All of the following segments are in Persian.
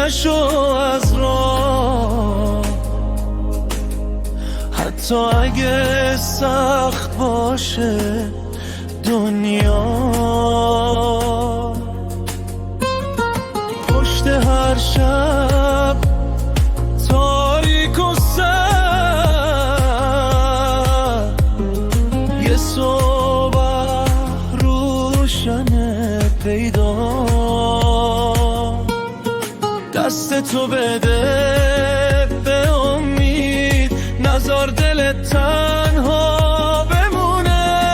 نشو از راه، حتی اگه سخت باشه دنیا. پشت هر شب تاریک و سرد یه صبح روشن پیدا. دست تو بده به امید، نذار دلت تنها بمونه.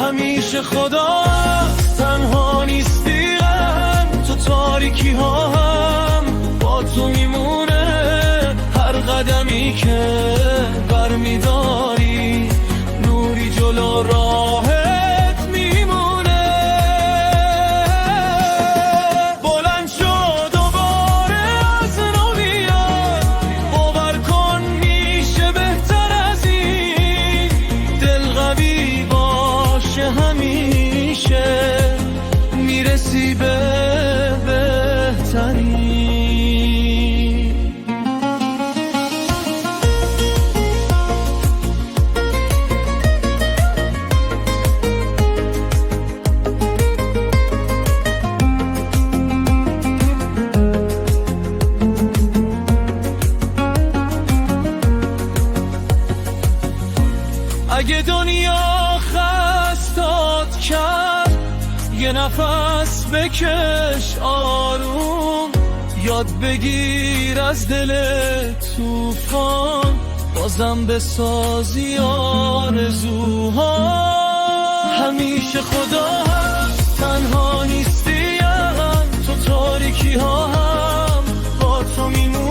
همیشه خدا تنها نیستی، تو تاریکی ها هم با تو میمونه. هر قدمی که برمیداری نوری جلو راهت میمونه. بلند شو دوباره از نو بیا، باور کن میشه بهتر از این. دل قوی باشه همیشه میرسی به بهترین. اگه دنیا خستات کرد یه نفس بکش آروم، یاد بگیر از دل طوفان بازم بسازی آرزوها. همیشه خدا هست تنها نیستی، تو تاریکی ها هم با تو میمونه.